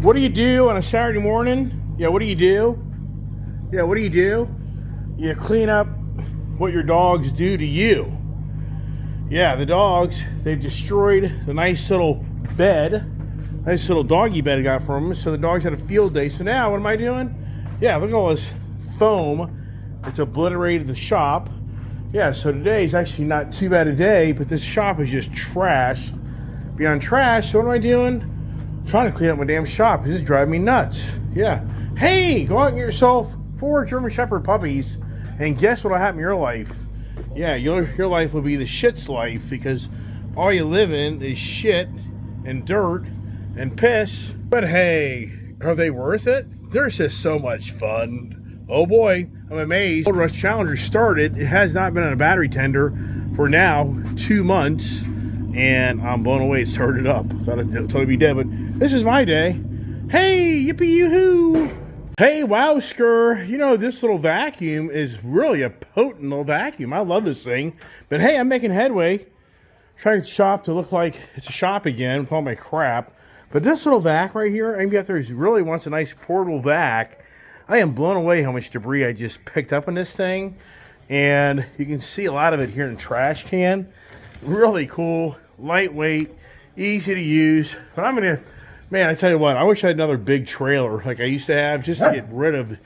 What do you do on a Saturday morning? Yeah, what do you do? Yeah, what do? You clean up what your dogs do to you. Yeah, the dogs, they've destroyed the nice little bed, nice little doggy bed I got from them, so the dogs had a field day. So now, what am I doing? Yeah, look at all this foam. It's obliterated the shop. Yeah, so today is actually not too bad a day, but this shop is just trash. Beyond trash, so what am I doing? Trying to clean up my damn shop. This is driving me nuts. Yeah. Hey, go out and get yourself 4 German Shepherd puppies, and guess what'll happen in your life? Yeah, your life will be the shit's life, because all you live in is shit and dirt and piss. But hey, are they worth it? They're just so much fun. Oh boy, I'm amazed. Gold Rush Challenger started. It has not been on a battery tender for now 2 months. And I'm blown away. It started up. I thought it'd totally be dead, but this is my day. Hey, yippee yoo-hoo. Hey, wowsker. You know, this little vacuum is really a potent little vacuum. I love this thing. But hey, I'm making headway. Trying the shop to look like it's a shop again with all my crap. But this little vac right here, anybody out there who really wants a nice portable vac, I am blown away how much debris I just picked up in this thing. And you can see a lot of it here in the trash can. Really cool. Lightweight, easy to use. But I'm gonna, man, I tell you what, I wish I had another big trailer like I used to have, just to get rid of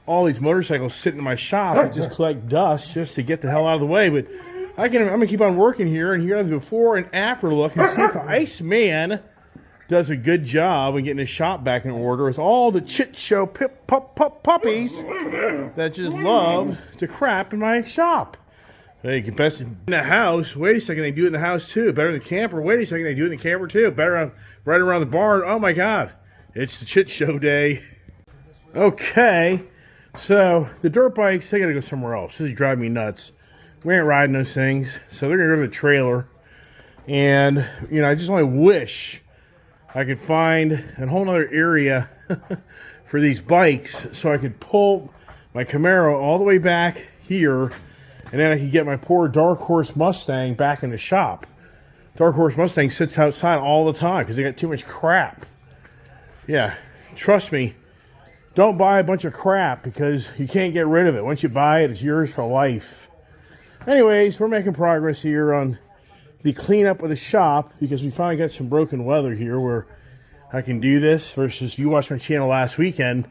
all these motorcycles sitting in my shop and just collect dust just to get the hell out of the way. But I'm gonna keep on working here, and here are the before and after look, and see if the Iceman does a good job in getting his shop back in order with all the Chit Show puppies that just love to crap in my shop. Hey, you can best in the house. Wait a second, they do it in the house too. Better in the camper. Wait a second, they do it in the camper too. Better right around the barn. Oh my God, it's the Chit Show day. Okay, so the dirt bikes, they gotta go somewhere else. This is driving me nuts. We ain't riding those things, so they're gonna go to the trailer. And you know, I just only wish I could find a whole other area for these bikes, so I could pull my Camaro all the way back here. And then I can get my poor Dark Horse Mustang back in the shop. Dark Horse Mustang sits outside all the time because they got too much crap. Yeah, trust me, don't buy a bunch of crap because you can't get rid of it. Once you buy it, it's yours for life. Anyways, we're making progress here on the cleanup of the shop because we finally got some broken weather here where I can do this versus you watched my channel last weekend.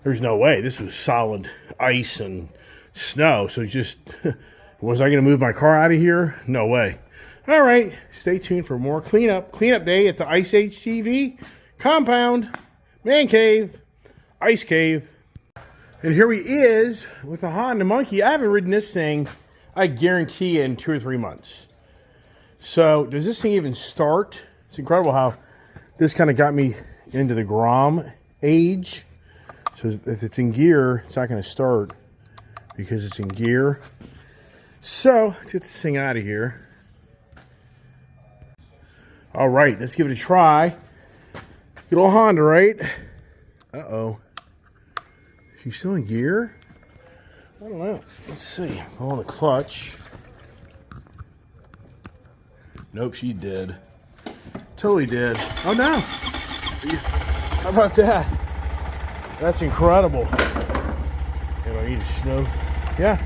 There's no way. This was solid ice and snow, so just was I going to move my car out of here? No way. All right, stay tuned for more cleanup day at the Ice Age TV compound, man cave, ice cave. And here he is with the Honda Monkey. I haven't ridden this thing, I guarantee, in 2 or 3 months. So does this thing even start? It's incredible how this kind of got me into the Grom age. So if it's in gear, it's not going to start because it's in gear. So let's get this thing out of here. All right, let's give it a try. Good old Honda, right? Uh-oh. She's still in gear? I don't know. Let's see. On the clutch. Nope, she did. Totally did. Oh no! How about that? That's incredible. And I need to snow. Yeah.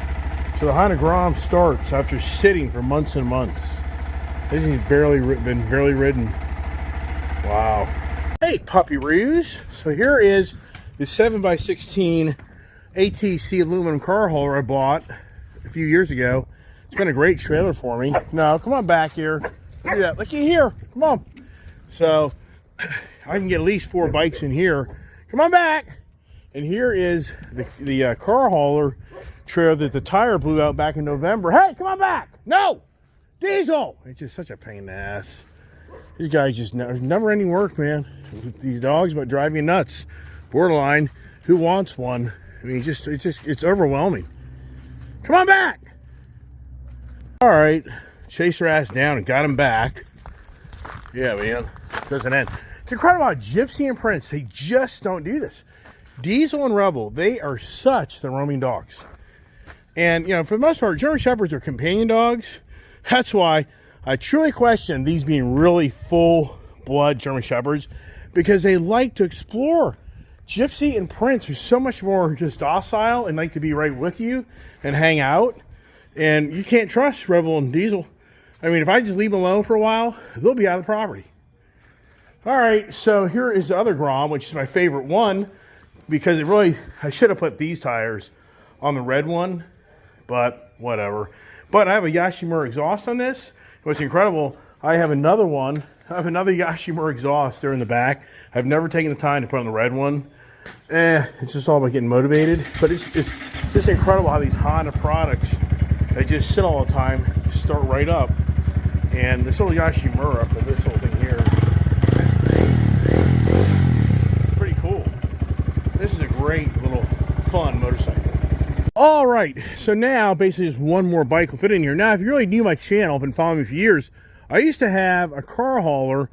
So the Honda Grom starts after sitting for months and months. This has been barely ridden. Wow. Hey, puppy roos. So here is the 7x16 ATC aluminum car hauler I bought a few years ago. It's been a great trailer for me. No, come on back here. Look at that. Looky here. Come on. So I can get at least 4 bikes in here. Come on back. And here is the car hauler trailer that the tire blew out back in November. Hey, come on back. No. Diesel. It's just such a pain in the ass. These guys just never ending work, man. These dogs but drive me nuts. Borderline. Who wants one? I mean, it's overwhelming. Come on back. All right. Chased her ass down and got him back. Yeah, man. Doesn't end. It's incredible how Gypsy and Prince, they just don't do this. Diesel and Rebel, they are such the roaming dogs. And, you know, for the most part, German Shepherds are companion dogs. That's why I truly question these being really full-blood German Shepherds. because they like to explore. Gypsy and Prince are so much more just docile and like to be right with you and hang out. And you can't trust Rebel and Diesel. I mean, if I just leave them alone for a while, they'll be out of the property. All right, so here is the other Grom, which is my favorite one, because I should have put these tires on the red one, but whatever. But I have a Yashimura exhaust on this. What's incredible, I have another one. I have another Yashimura exhaust there in the back. I've never taken the time to put on the red one. It's just all about getting motivated. But it's just incredible how these Honda products, they just sit all the time, start right up. And this little Yashimura for this little thing here, pretty cool. This is a great little fun motorcycle. All right, so now basically just one more bike will fit in here. Now, if you're really new to my channel, been following me for years, I used to have a car hauler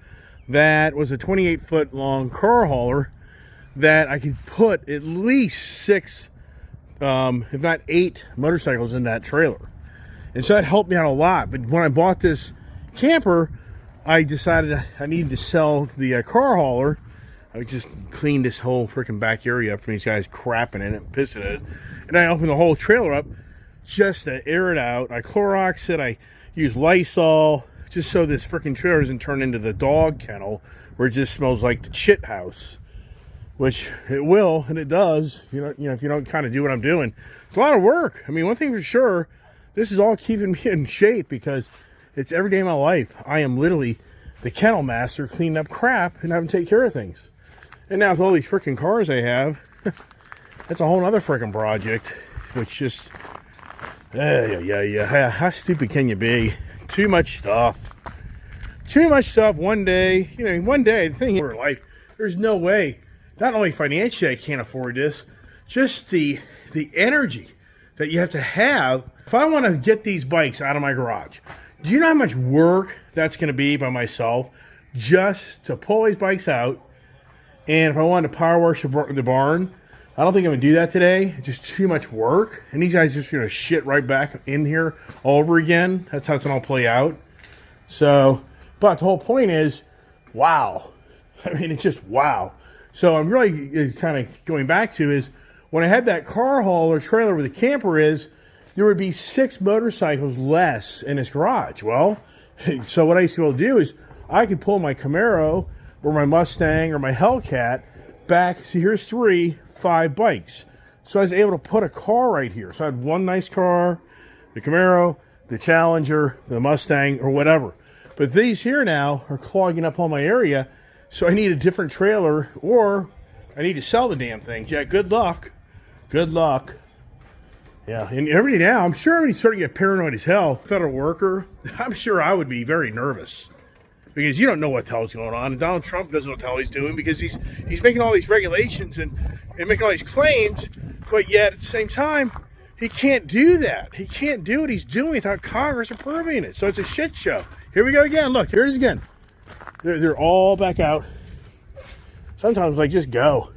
that was a 28-foot long car hauler that I could put at least 6, if not 8 motorcycles in that trailer. And so that helped me out a lot. But when I bought this camper, I decided I needed to sell the car hauler. I just cleaned this whole freaking back area up from these guys crapping in it, pissing in it. And I opened the whole trailer up just to air it out. I Clorox it. I used Lysol just so this freaking trailer doesn't turn into the dog kennel where it just smells like the Chit house. Which it will, and it does, you know, if you don't kind of do what I'm doing. It's a lot of work. I mean, one thing for sure, this is all keeping me in shape because it's every day of my life. I am literally the kennel master cleaning up crap and having to take care of things. And now with all these freaking cars I have, that's a whole other freaking project, which just, yeah. How stupid can you be? Too much stuff. Too much stuff one day. The thing here in life, there's no way. Not only financially I can't afford this, just the energy that you have to have. If I want to get these bikes out of my garage, do you know how much work that's going to be by myself just to pull these bikes out? And if I wanted to power wash the barn, I don't think I'm going to do that today. It's just too much work. And these guys are just going to shit right back in here all over again. That's how it's going to all play out. So, but the whole point is, wow. I mean, it's just wow. So I'm really kind of going back to is when I had that car hauler trailer where the camper is, there would be 6 motorcycles less in this garage. Well, so what I used to be able to do is I could pull my Camaro or my Mustang or my Hellcat back. See, here's 5 bikes. So I was able to put a car right here. So I had one nice car, the Camaro, the Challenger, the Mustang, or whatever. But these here now are clogging up all my area. So I need a different trailer, or I need to sell the damn things. Yeah, good luck. Good luck. Yeah, and every day now, I'm sure everybody's starting to get paranoid as hell. Federal worker, I'm sure I would be very nervous. Because you don't know what the hell's going on. And Donald Trump doesn't know what the hell he's doing because he's making all these regulations and making all these claims, but yet at the same time, he can't do that. He can't do what he's doing without Congress approving it. So it's a shit show. Here we go again. Look, here it is again. They're all back out. Sometimes I just go.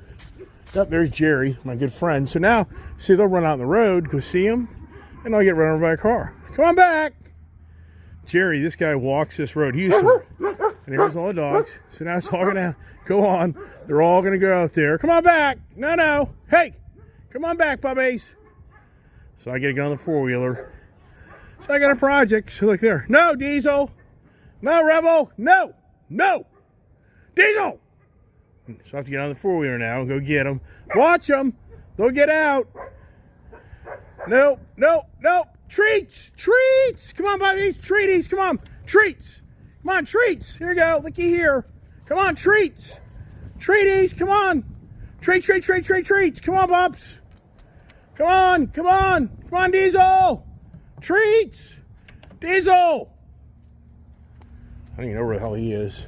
Oh, there's Jerry, my good friend. So now, see, they'll run out on the road, go see him, and I'll get run over by a car. Come on back. Jerry, this guy walks this road. He used to, and here's all the dogs. So now it's all going to go on. They're all going to go out there. Come on back. No. Hey, come on back, puppies. So I got to get on the four-wheeler. So I got a project. So look there. No, Diesel. No, Rebel. No. Diesel. So I have to get on the four-wheeler now and go get them. Watch them. They'll get out. No. Treats. Come on, buddies. Treaties. Come on. Treats. Come on, treats. Here you go. Looky here. Come on, treats. Treaties. Come on. Treats. Come on, pups. Come on, Diesel. Treats. Diesel. I don't even know where the hell he is.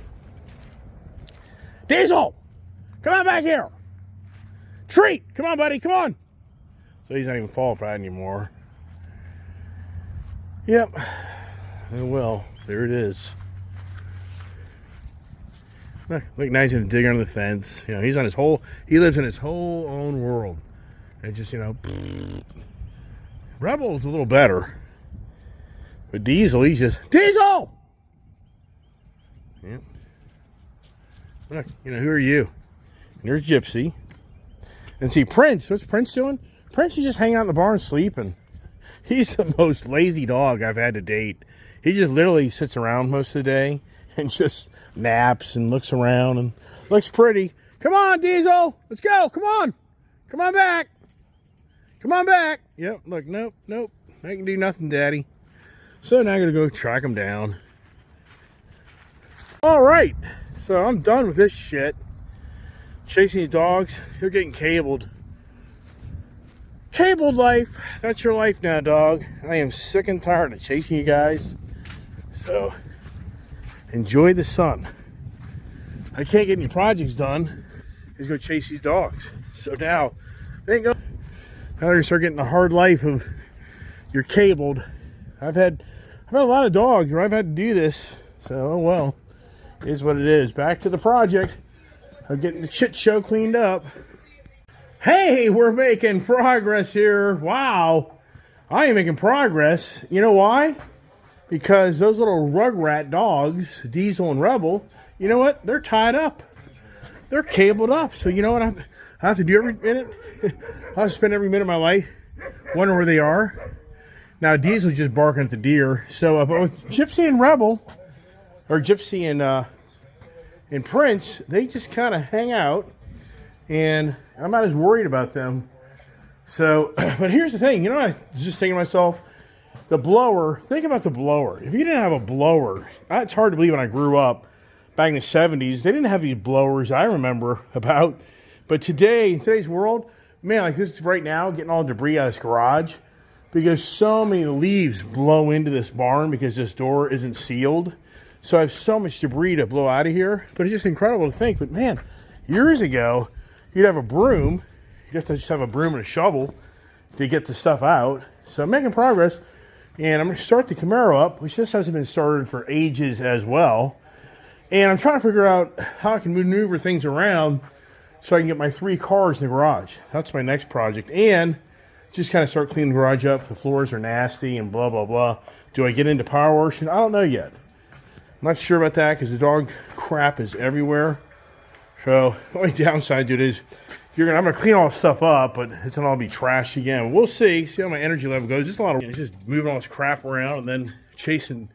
Diesel. Come on back here. Treat. Come on, buddy. Come on. So he's not even falling for that anymore. Yep. Well, there it is. Look, now he's going to dig under the fence. He lives in his whole own world. And just, Rebel's a little better. But Diesel, he's just, Diesel! Yep. Look, you know, who are you? And there's Gypsy. And see, Prince, what's Prince doing? Prince is just hanging out in the barn sleeping. He's the most lazy dog I've had to date. He just literally sits around most of the day and just naps and looks around and looks pretty. Come on, Diesel. Let's go. Come on. Come on back. Come on back. Yep, look, nope. I can do nothing, Daddy. So now I gotta go track him down. All right, so I'm done with this shit. Chasing these dogs, they're getting cabled. Cabled life, that's your life now, dog. I am sick and tired of chasing you guys. So, enjoy the sun. I can't get any projects done. Just go chase these dogs. So now, they ain't go. Now they're gonna start getting the hard life of you're cabled. I've had a lot of dogs where I've had to do this. So, oh well. It is what it is. Back to the project of getting the shit show cleaned up. Hey, we're making progress here. Wow. I am making progress. You know why? Because those little rugrat dogs, Diesel and Rebel, you know what? They're tied up. They're cabled up. So you know what I have to do every minute? I have to spend every minute of my life wondering where they are. Now, Diesel's just barking at the deer. So, but with Gypsy and Rebel, or Gypsy and Prince, they just kind of hang out, and I'm not as worried about them. So, but here's the thing, you know, I was just thinking to myself, the blower, think about the blower. If you didn't have a blower, it's hard to believe when I grew up back in the 70s, they didn't have these blowers I remember about. But today, in today's world, man, like this right now, getting all the debris out of this garage, because so many leaves blow into this barn because this door isn't sealed. So I have so much debris to blow out of here. But it's just incredible to think. But man, years ago, you'd have a broom. You'd have to just have a broom and a shovel to get the stuff out. So I'm making progress. And I'm going to start the Camaro up, which just hasn't been started for ages as well. And I'm trying to figure out how I can maneuver things around so I can get my 3 cars in the garage. That's my next project. And just kind of start cleaning the garage up. The floors are nasty and blah, blah, blah. Do I get into power washing? I don't know yet. I'm not sure about that because the dog crap is everywhere. So the only downside to it is I'm gonna clean all this stuff up, but it's gonna all be trash again. We'll see how my energy level goes. Just a lot of it's just moving all this crap around and then chasing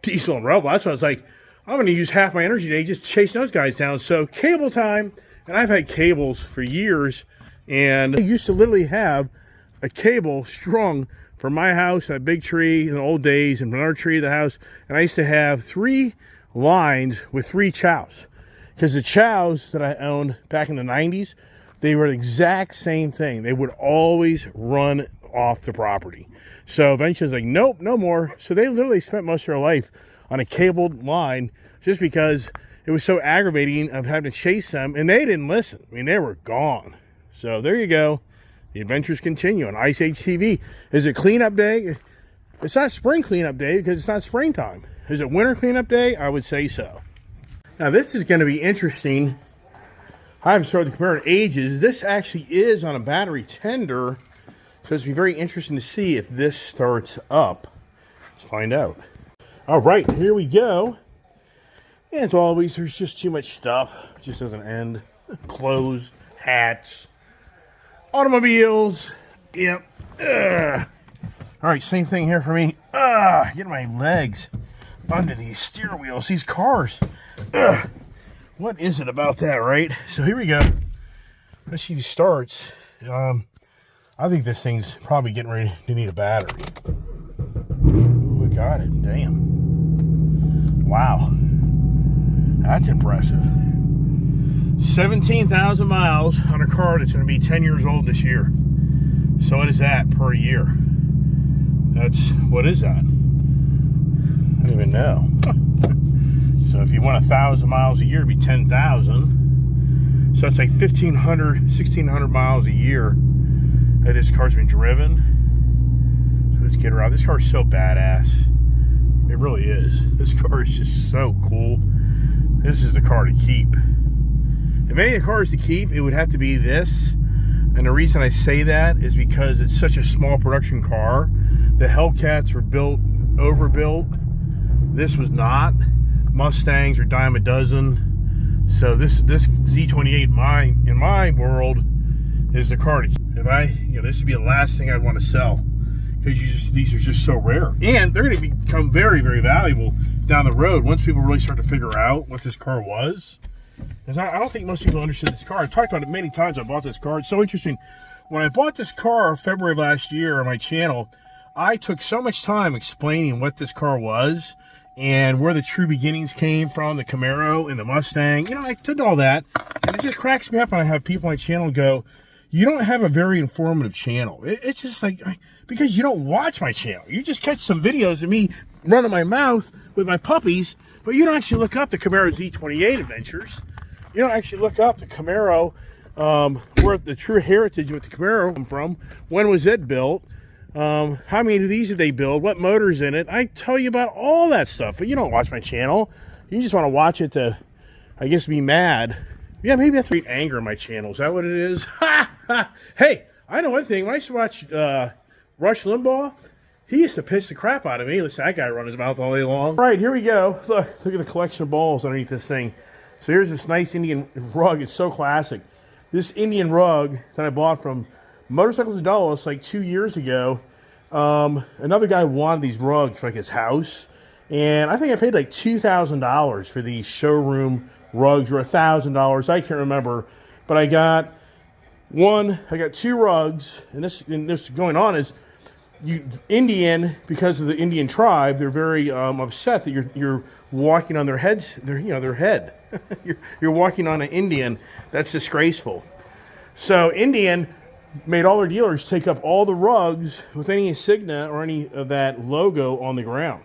Diesel and Rebel. That's why I was like, I'm gonna use half my energy today just chasing those guys down. So cable time, and I've had cables for years, and I used to literally have a cable strung from my house, a big tree in the old days, and another tree of the house, and I used to have 3 lines with 3 chows. Because the chows that I owned back in the 90s, they were the exact same thing. They would always run off the property. So eventually I was like, nope, no more. So they literally spent most of their life on a cabled line just because it was so aggravating of having to chase them, and they didn't listen. I mean, they were gone. So there you go. The adventures continue on Ice Age TV. Is it cleanup day? It's not spring cleanup day because it's not springtime. Is it winter cleanup day? I would say so. Now this is going to be interesting. I haven't started the Camaro in ages. This actually is on a battery tender. So it's going to be very interesting to see if this starts up. Let's find out. All right, here we go. And as always, there's just too much stuff. It just doesn't end. Clothes, hats, automobiles. Yep. Ugh. All right, same thing here for me. Getting my legs under these steer wheels, these cars. Ugh. What is it about that, right? So here we go. Let's see if it starts. I think this thing's probably getting ready to need a battery. We got it. Damn. Wow. That's impressive. 17,000 miles on a car that's going to be 10 years old this year. So what is that per year? What is that? I don't even know. So if you want 1,000 miles a year, it'd be 10,000. So that's like 1,500, 1,600 miles a year that this car's been driven. So let's get around. This car's so badass. It really is. This car is just so cool. This is the car to keep. If any of the cars to keep, it would have to be this. And the reason I say that is because it's such a small production car. The Hellcats were overbuilt. This was not. Mustangs are dime a dozen. So this Z28 in my world is the car to keep. If this would be the last thing I'd want to sell, because these are just so rare, and they're going to become very, very valuable down the road once people really start to figure out what this car was. Because I don't think most people understood this car. I've talked about it many times. I bought this car. It's so interesting. When I bought this car February of last year on my channel, I took so much time explaining what this car was and where the true beginnings came from, the Camaro and the Mustang. I did all that, and it just cracks me up when I have people on my channel go, you don't have a very informative channel. It's just like, because you don't watch my channel. You just catch some videos of me running my mouth with my puppies, but you don't actually look up the Camaro Z28 adventures. You don't actually look up the Camaro, where the true heritage with the Camaro come from. When was it built? How many of these did they build? What motor's in it? I tell you about all that stuff, but you don't watch my channel. You just want to watch it to, I guess, be mad. Yeah, maybe that's great anger on my channel. Is that what it is? Hey, I know one thing. When I used to watch Rush Limbaugh, he used to piss the crap out of me. Listen, that guy run his mouth all day long. All right, here we go. Look at the collection of balls underneath this thing. So here's this nice Indian rug. It's so classic. This Indian rug that I bought from Motorcycles of Dulles like 2 years ago. Another guy wanted these rugs for like his house. And I think I paid like $2,000 for these showroom rugs, or $1,000. I can't remember. But I got two rugs. And this going on is, Indian, because of the Indian tribe, they're very upset that you're walking on their heads. Their head. you're walking on an Indian. That's disgraceful. So Indian made all their dealers take up all the rugs with any insignia or any of that logo on the ground.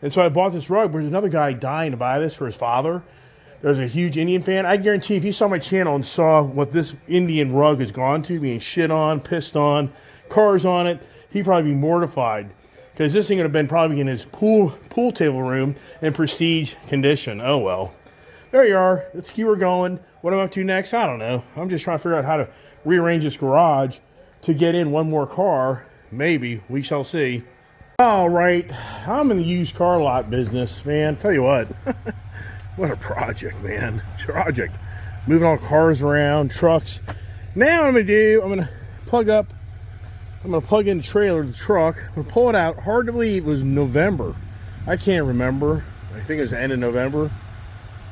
And so I bought this rug. There's another guy dying to buy this for his father. There's a huge Indian fan. I guarantee if you saw my channel and saw what this Indian rug has gone to, being shit on, pissed on, cars on it, he'd probably be mortified, because this thing would have been probably in his pool table room in prestige condition. Oh well. There you are. Let's keep her going. What am I up to next? I don't know. I'm just trying to figure out how to rearrange this garage to get in one more car. Maybe. We shall see. All right. I'm in the used car lot business, man. Tell you what. What a project, man. Project. Moving all cars around, trucks. Now what I'm going to do, I'm going to plug in the trailer, the truck. I'm going to pull it out. Hard to believe it was November. I can't remember. I think it was the end of November,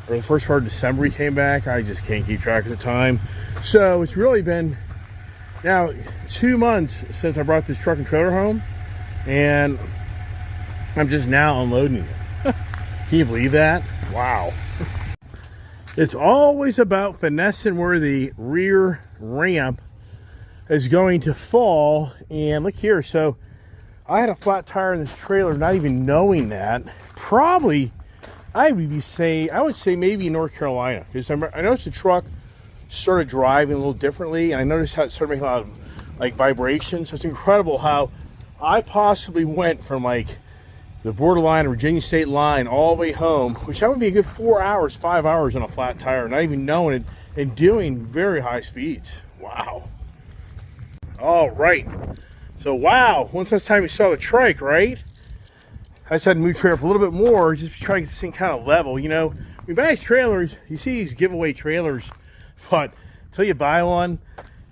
or the first part of December he came back. I just can't keep track of the time. So it's really been now 2 months since I brought this truck and trailer home, and I'm just now unloading it. Can you believe that? Wow. It's always about finessing where the rear ramp is going to fall. And look here. So I had a flat tire in this trailer, not even knowing that. Probably, I would say maybe in North Carolina, because I noticed the truck started driving a little differently, and I noticed how it started making a lot of like vibrations. So it's incredible how I possibly went from like the borderline of Virginia state line all the way home, which that would be a good 4 hours, 5 hours on a flat tire, not even knowing it, and doing very high speeds. Wow. All right. So wow, when's last time you saw the trike, right? I just had to move the trailer up a little bit more, just to try to get this thing kind of level. We buy these trailers, you see these giveaway trailers, but until you buy one,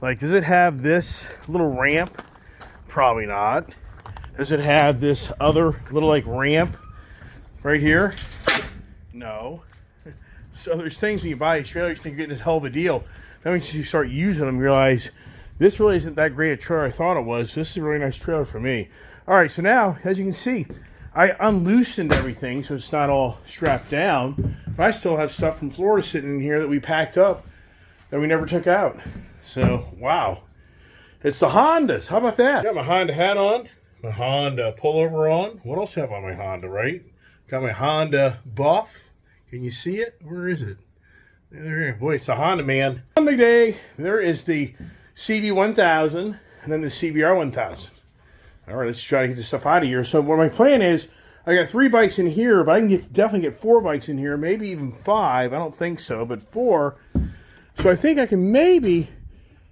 like, does it have this little ramp? Probably not. Does it have this other little like ramp right here? No. So there's things when you buy these trailers, you think you're getting this hell of a deal. Then once you start using them, you realize this really isn't that great a trailer I thought it was. This is a really nice trailer for me. All right, so now, as you can see, I unloosened everything so it's not all strapped down. But I still have stuff from Florida sitting in here that we packed up that we never took out. So, wow. It's the Hondas. How about that? Got my Honda hat on, my Honda pullover on. What else have I on my Honda, right? Got my Honda buff. Can you see it? Where is it? There. Boy, it's the Honda, man. Honda day. There is the CB1000 and then the CBR 1000. All right, let's try to get this stuff out of here. So what my plan is, I got 3 bikes in here, but I can definitely get 4 bikes in here, maybe even 5. I don't think so, but 4. So I think I can maybe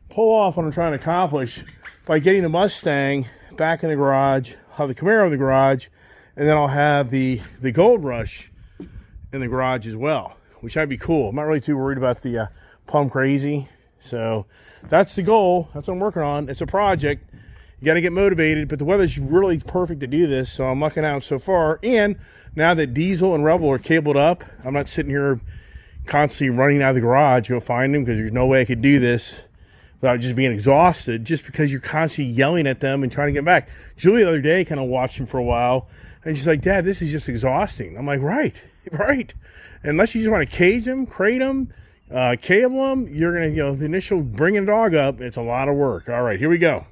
pull off what I'm trying to accomplish by getting the Mustang back in the garage, have the Camaro in the garage, and then I'll have the Gold Rush in the garage as well. which I'd be cool. I'm not really too worried about the plum crazy. So that's the goal. That's what I'm working on. It's a project. You got to get motivated, but the weather's really perfect to do this, so I'm lucking out so far. And now that Diesel and Rebel are cabled up, I'm not sitting here constantly running out of the garage to go find them, because there's no way I could do this without just being exhausted, just because you're constantly yelling at them and trying to get back. Julie the other day kind of watched them for a while, and she's like, Dad, this is just exhausting. I'm like, right. Unless you just want to cage them, crate them, cable them, you're going to, the initial bringing a dog up, it's a lot of work. All right, here we go.